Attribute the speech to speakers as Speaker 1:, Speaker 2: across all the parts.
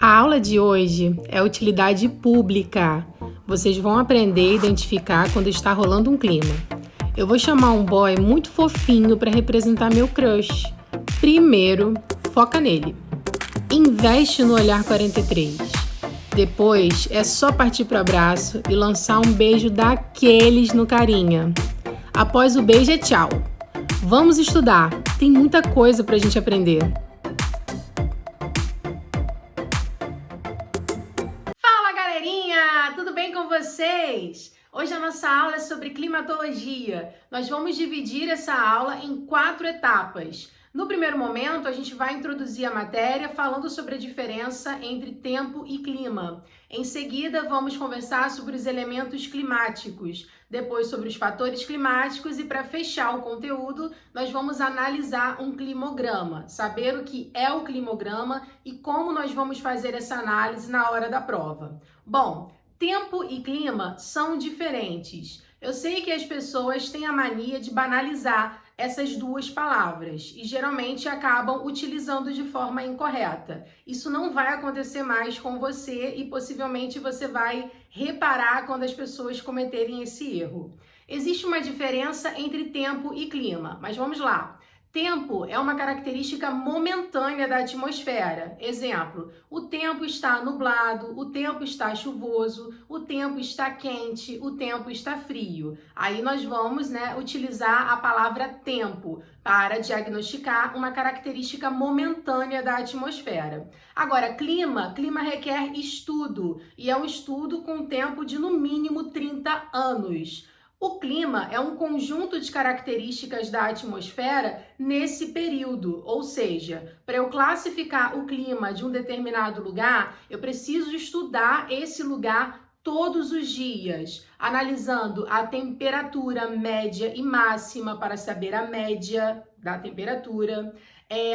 Speaker 1: A aula de hoje é utilidade pública. Vocês vão aprender a identificar quando está rolando um clima. Eu vou chamar um boy muito fofinho para representar meu crush. Primeiro, foca nele. Investe no olhar 43. Depois, é só partir para o abraço e lançar um beijo daqueles no carinha. Após o beijo é tchau. Vamos estudar. Tem muita coisa para a gente aprender. Tudo bem com vocês? Hoje a nossa aula é sobre climatologia. Nós vamos dividir essa aula em 4 etapas. No primeiro momento, a gente vai introduzir a matéria falando sobre a diferença entre tempo e clima. Em seguida, vamos conversar sobre os elementos climáticos, depois sobre os fatores climáticos e para fechar o conteúdo, nós vamos analisar um climograma, saber o que é o climograma e como nós vamos fazer essa análise na hora da prova. Bom, tempo e clima são diferentes. Eu sei que as pessoas têm a mania de banalizar essas duas palavras e geralmente acabam utilizando de forma incorreta. Isso não vai acontecer mais com você e possivelmente você vai reparar quando as pessoas cometerem esse erro. Existe uma diferença entre tempo e clima, mas vamos lá. Tempo é uma característica momentânea da atmosfera. Exemplo, o tempo está nublado, o tempo está chuvoso, o tempo está quente, o tempo está frio. Aí nós vamos, utilizar a palavra tempo para diagnosticar uma característica momentânea da atmosfera. Agora, clima requer estudo e é um estudo com tempo de no mínimo 30 anos. O clima é um conjunto de características da atmosfera nesse período, ou seja, para eu classificar o clima de um determinado lugar, eu preciso estudar esse lugar todos os dias, analisando a temperatura média e máxima para saber a média da temperatura,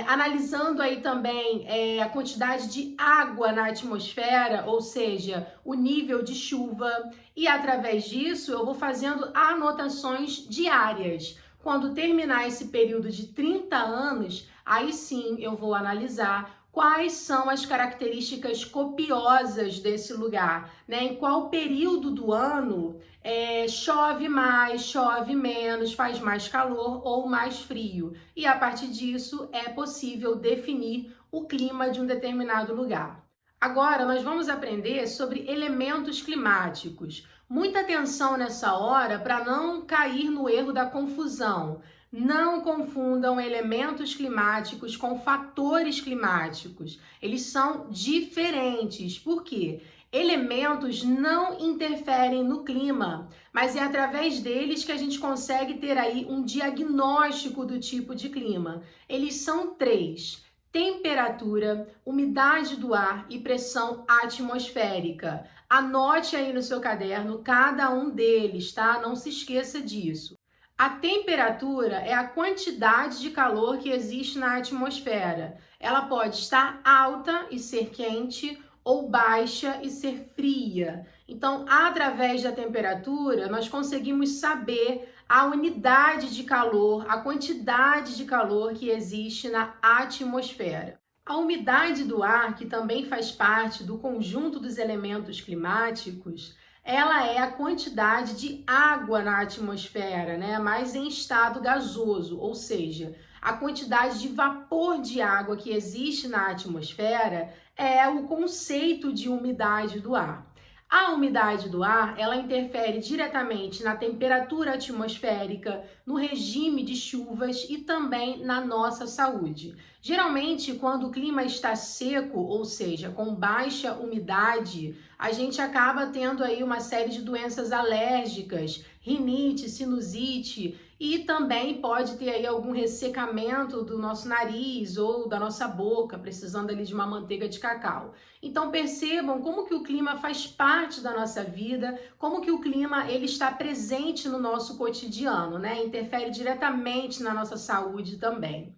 Speaker 1: analisando aí também a quantidade de água na atmosfera, ou seja, o nível de chuva, e através disso eu vou fazendo anotações diárias. Quando terminar esse período de 30 anos, aí sim eu vou analisar quais são as características copiosas desse lugar, Em qual período do ano chove mais, chove menos, faz mais calor ou mais frio. E a partir disso é possível definir o clima de um determinado lugar. Agora nós vamos aprender sobre elementos climáticos. Muita atenção nessa hora para não cair no erro da confusão. Não confundam elementos climáticos com fatores climáticos. Eles são diferentes. Por quê? Elementos não interferem no clima, mas é através deles que a gente consegue ter aí um diagnóstico do tipo de clima. Eles são 3: temperatura, umidade do ar e pressão atmosférica. Anote aí no seu caderno cada um deles, tá? Não se esqueça disso. A temperatura é a quantidade de calor que existe na atmosfera. Ela pode estar alta e ser quente ou baixa e ser fria. Então, através da temperatura, nós conseguimos saber a unidade de calor, a quantidade de calor que existe na atmosfera. A umidade do ar, que também faz parte do conjunto dos elementos climáticos, ela é a quantidade de água na atmosfera, mas em estado gasoso, ou seja, a quantidade de vapor de água que existe na atmosfera é o conceito de umidade do ar. A umidade do ar, ela interfere diretamente na temperatura atmosférica, no regime de chuvas e também na nossa saúde. Geralmente, quando o clima está seco, ou seja, com baixa umidade, a gente acaba tendo aí uma série de doenças alérgicas, rinite, sinusite, e também pode ter aí algum ressecamento do nosso nariz ou da nossa boca, precisando ali de uma manteiga de cacau. Então percebam como que o clima faz parte da nossa vida, como que o clima ele está presente no nosso cotidiano, Interfere diretamente na nossa saúde também.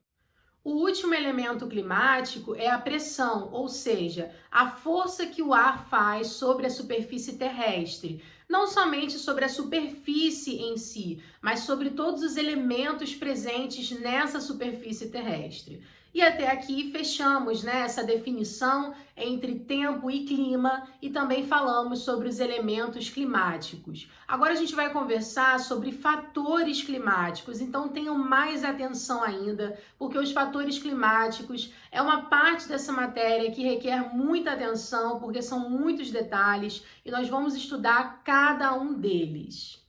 Speaker 1: O último elemento climático é a pressão, ou seja, a força que o ar faz sobre a superfície terrestre. Não somente sobre a superfície em si, mas sobre todos os elementos presentes nessa superfície terrestre. E até aqui fechamos, né, essa definição entre tempo e clima e também falamos sobre os elementos climáticos. Agora a gente vai conversar sobre fatores climáticos, então tenham mais atenção ainda, porque os fatores climáticos é uma parte dessa matéria que requer muita atenção, porque são muitos detalhes e nós vamos estudar cada um deles.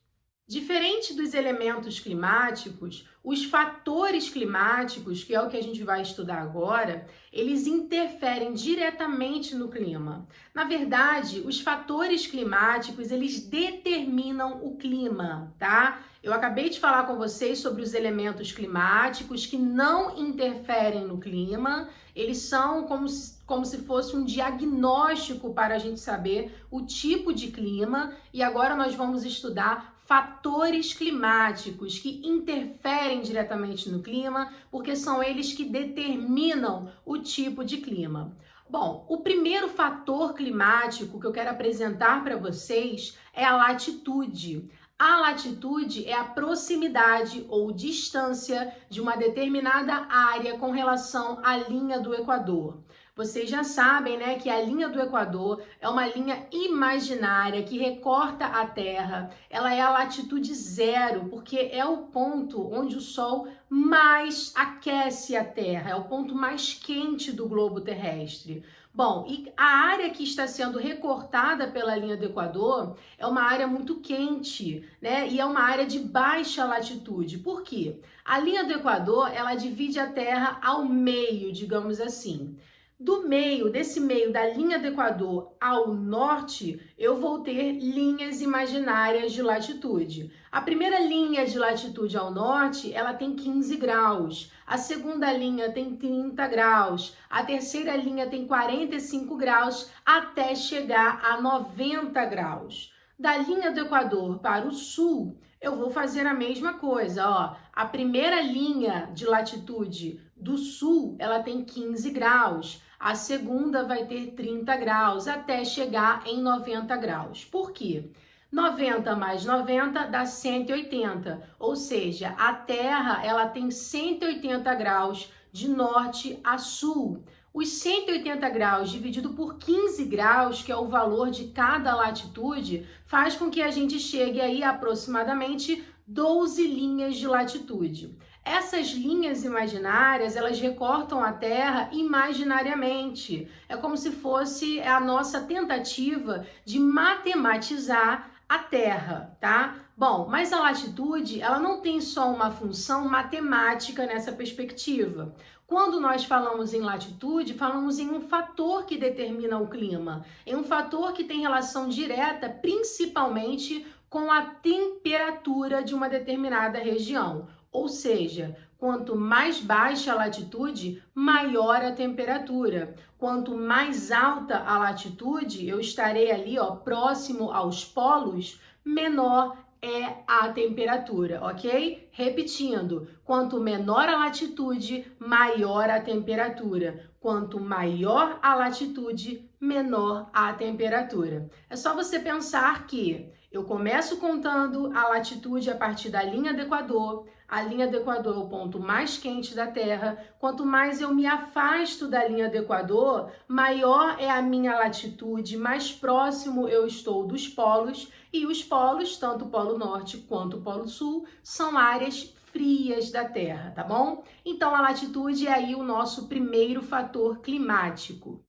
Speaker 1: Diferente dos elementos climáticos, os fatores climáticos, que é o que a gente vai estudar agora, eles interferem diretamente no clima. Na verdade, os fatores climáticos, eles determinam o clima, tá? Eu acabei de falar com vocês sobre os elementos climáticos que não interferem no clima, eles são como se fosse um diagnóstico para a gente saber o tipo de clima, e agora nós vamos estudar fatores climáticos que interferem diretamente no clima, porque são eles que determinam o tipo de clima. Bom, o primeiro fator climático que eu quero apresentar para vocês é a latitude. A latitude é a proximidade ou distância de uma determinada área com relação à linha do Equador. Vocês já sabem, né, que a linha do Equador é uma linha imaginária que recorta a Terra. Ela é a latitude zero, porque é o ponto onde o Sol mais aquece a Terra, é o ponto mais quente do globo terrestre. Bom, e a área que está sendo recortada pela linha do Equador é uma área muito quente, né? E é uma área de baixa latitude. Por quê? A linha do Equador, ela divide a Terra ao meio, digamos assim. Desse meio da linha do Equador ao norte, eu vou ter linhas imaginárias de latitude. A primeira linha de latitude ao norte, ela tem 15 graus. A segunda linha tem 30 graus. A terceira linha tem 45 graus até chegar a 90 graus. Da linha do Equador para o sul, eu vou fazer a mesma coisa, ó. A primeira linha de latitude do sul, ela tem 15 graus. A segunda vai ter 30 graus, até chegar em 90 graus. Por quê? 90 mais 90 dá 180, ou seja, a Terra ela tem 180 graus de norte a sul. Os 180 graus dividido por 15 graus, que é o valor de cada latitude, faz com que a gente chegue aí a aproximadamente 12 linhas de latitude. Essas linhas imaginárias, elas recortam a Terra imaginariamente. É como se fosse a nossa tentativa de matematizar a Terra, tá? Bom, mas a latitude, ela não tem só uma função matemática nessa perspectiva. Quando nós falamos em latitude, falamos em um fator que determina o clima, em um fator que tem relação direta, principalmente com a temperatura de uma determinada região. Ou seja, quanto mais baixa a latitude, maior a temperatura. Quanto mais alta a latitude, eu estarei ali, ó, próximo aos polos, menor é a temperatura, ok? Repetindo, quanto menor a latitude, maior a temperatura. Quanto maior a latitude, menor a temperatura. É só você pensar que eu começo contando a latitude a partir da linha do Equador. A linha do Equador é o ponto mais quente da Terra. Quanto mais eu me afasto da linha do Equador, maior é a minha latitude, mais próximo eu estou dos polos. E os polos, tanto o Polo Norte quanto o Polo Sul, são áreas frias da Terra, tá bom? Então a latitude é aí o nosso primeiro fator climático.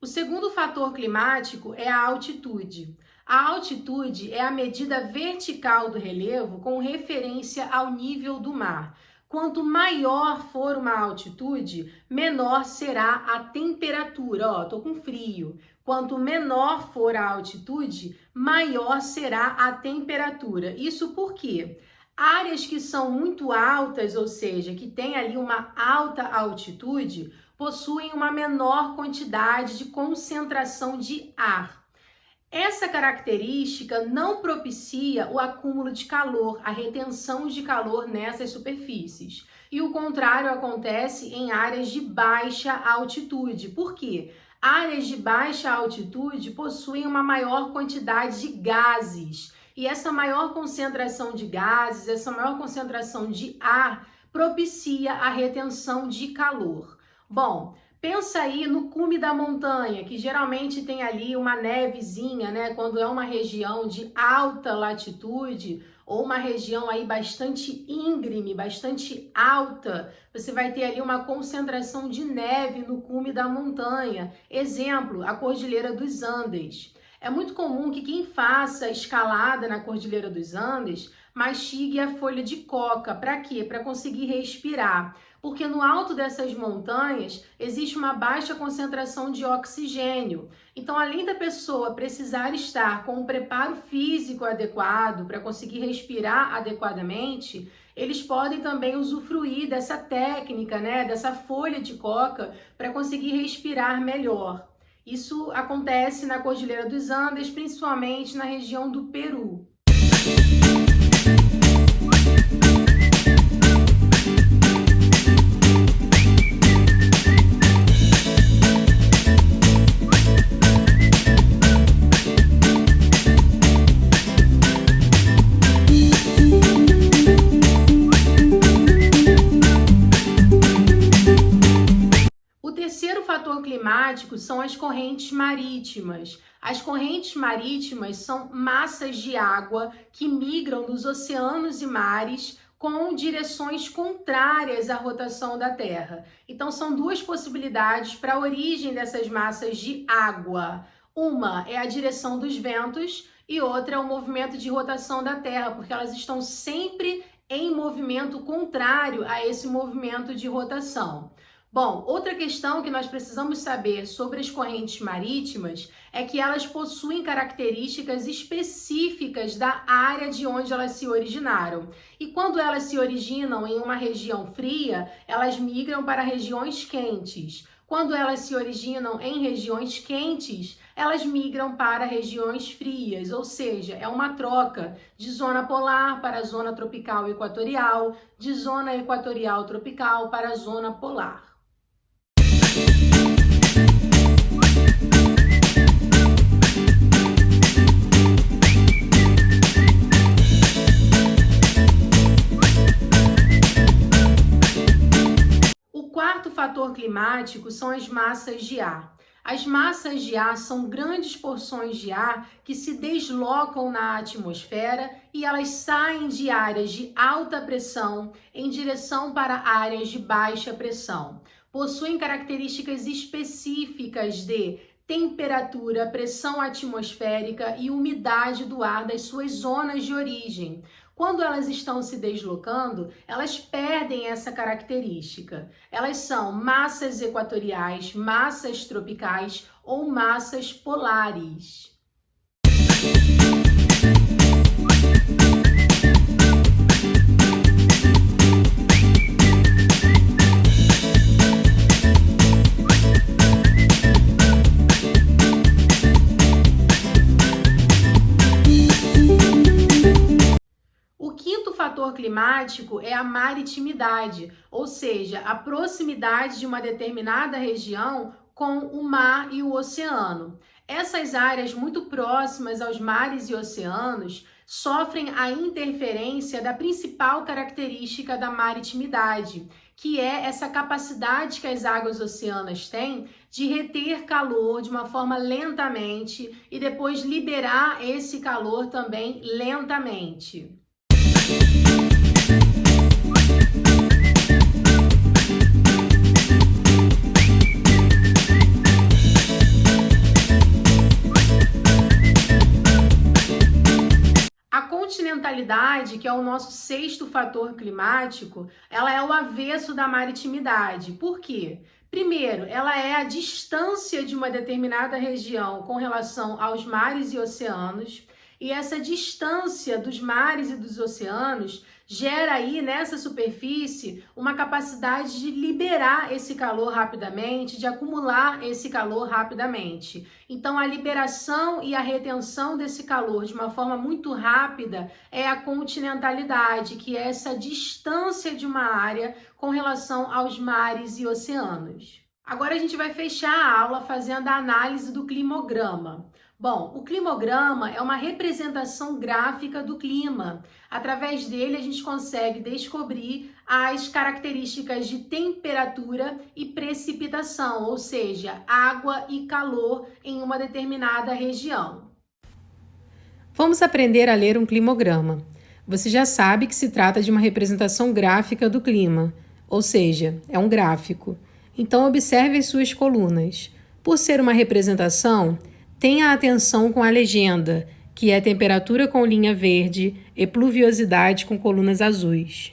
Speaker 1: O segundo fator climático é a altitude. A altitude é a medida vertical do relevo com referência ao nível do mar. Quanto maior for uma altitude, menor será a temperatura. Ó, tô com frio. Quanto menor for a altitude, maior será a temperatura. Isso por quê? Áreas que são muito altas, ou seja, que tem ali uma alta altitude, possuem uma menor quantidade de concentração de ar. Essa característica não propicia o acúmulo de calor, a retenção de calor nessas superfícies. E o contrário acontece em áreas de baixa altitude. Por quê? Áreas de baixa altitude possuem uma maior quantidade de gases. E essa maior concentração de gases, essa maior concentração de ar, propicia a retenção de calor. Bom, pensa aí no cume da montanha, que geralmente tem ali uma nevezinha, né? Quando é uma região de alta latitude ou uma região aí bastante íngreme, bastante alta, você vai ter ali uma concentração de neve no cume da montanha. Exemplo, a Cordilheira dos Andes. É muito comum que quem faça escalada na Cordilheira dos Andes mastigue a folha de coca. Para quê? Para conseguir respirar. Porque no alto dessas montanhas existe uma baixa concentração de oxigênio. Então, além da pessoa precisar estar com um preparo físico adequado para conseguir respirar adequadamente, eles podem também usufruir dessa técnica, né, dessa folha de coca para conseguir respirar melhor. Isso acontece na Cordilheira dos Andes, principalmente na região do Peru. Climático são as correntes marítimas. As correntes marítimas são massas de água que migram dos oceanos e mares com direções contrárias à rotação da Terra. Então, são duas possibilidades para a origem dessas massas de água. Uma é a direção dos ventos e outra é o movimento de rotação da Terra, porque elas estão sempre em movimento contrário a esse movimento de rotação. Bom, outra questão que nós precisamos saber sobre as correntes marítimas é que elas possuem características específicas da área de onde elas se originaram. E quando elas se originam em uma região fria, elas migram para regiões quentes. Quando elas se originam em regiões quentes, elas migram para regiões frias, ou seja, é uma troca de zona polar para a zona tropical equatorial, de zona equatorial tropical para a zona polar. O quarto fator climático são as massas de ar. As massas de ar são grandes porções de ar que se deslocam na atmosfera e elas saem de áreas de alta pressão em direção para áreas de baixa pressão. Possuem características específicas de temperatura, pressão atmosférica e umidade do ar das suas zonas de origem. Quando elas estão se deslocando, elas perdem essa característica. Elas são massas equatoriais, massas tropicais ou massas polares. O fator climático é a maritimidade, ou seja, a proximidade de uma determinada região com o mar e o oceano. Essas áreas muito próximas aos mares e oceanos sofrem a interferência da principal característica da maritimidade, que é essa capacidade que as águas oceanas têm de reter calor de uma forma lentamente e depois liberar esse calor também lentamente. A continentalidade, que é o nosso sexto fator climático, ela é o avesso da maritimidade. Por quê? Primeiro, ela é a distância de uma determinada região com relação aos mares e oceanos. E essa distância dos mares e dos oceanos gera aí nessa superfície uma capacidade de liberar esse calor rapidamente, de acumular esse calor rapidamente. Então, a liberação e a retenção desse calor de uma forma muito rápida é a continentalidade, que é essa distância de uma área com relação aos mares e oceanos. Agora a gente vai fechar a aula fazendo a análise do climograma. Bom, o climograma é uma representação gráfica do clima. Através dele, a gente consegue descobrir as características de temperatura e precipitação, ou seja, água e calor em uma determinada região. Vamos aprender a ler um climograma. Você já sabe que se trata de uma representação gráfica do clima, ou seja, é um gráfico. Então, observe as suas colunas. Por ser uma representação, tenha atenção com a legenda, que é temperatura com linha verde e pluviosidade com colunas azuis.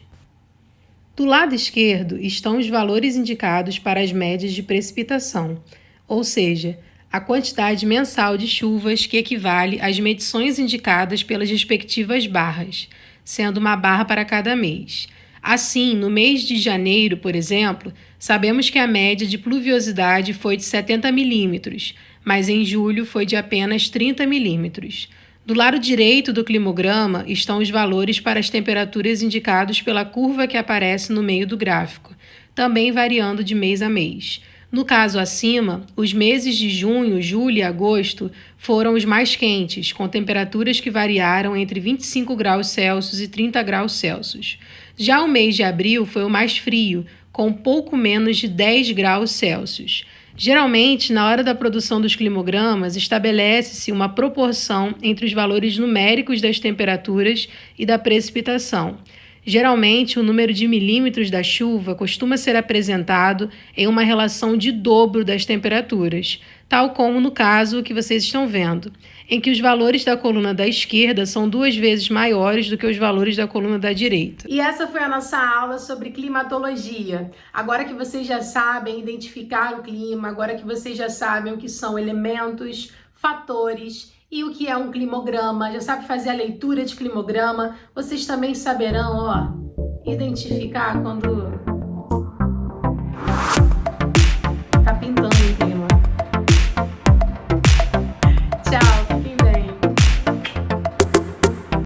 Speaker 1: Do lado esquerdo estão os valores indicados para as médias de precipitação, ou seja, a quantidade mensal de chuvas que equivale às medições indicadas pelas respectivas barras, sendo uma barra para cada mês. Assim, no mês de janeiro, por exemplo, sabemos que a média de pluviosidade foi de 70 milímetros, mas em julho foi de apenas 30 milímetros. Do lado direito do climograma estão os valores para as temperaturas indicados pela curva que aparece no meio do gráfico, também variando de mês a mês. No caso acima, os meses de junho, julho e agosto foram os mais quentes, com temperaturas que variaram entre 25 graus Celsius e 30 graus Celsius. Já o mês de abril foi o mais frio, com pouco menos de 10 graus Celsius. Geralmente, na hora da produção dos climogramas, estabelece-se uma proporção entre os valores numéricos das temperaturas e da precipitação. Geralmente, o número de milímetros da chuva costuma ser apresentado em uma relação de dobro das temperaturas, tal como no caso que vocês estão vendo, em que os valores da coluna da esquerda são 2 vezes maiores do que os valores da coluna da direita. E essa foi a nossa aula sobre climatologia. Agora que vocês já sabem identificar o clima, agora que vocês já sabem o que são elementos, fatores e o que é um climograma, já sabe fazer a leitura de climograma, vocês também saberão, identificar quando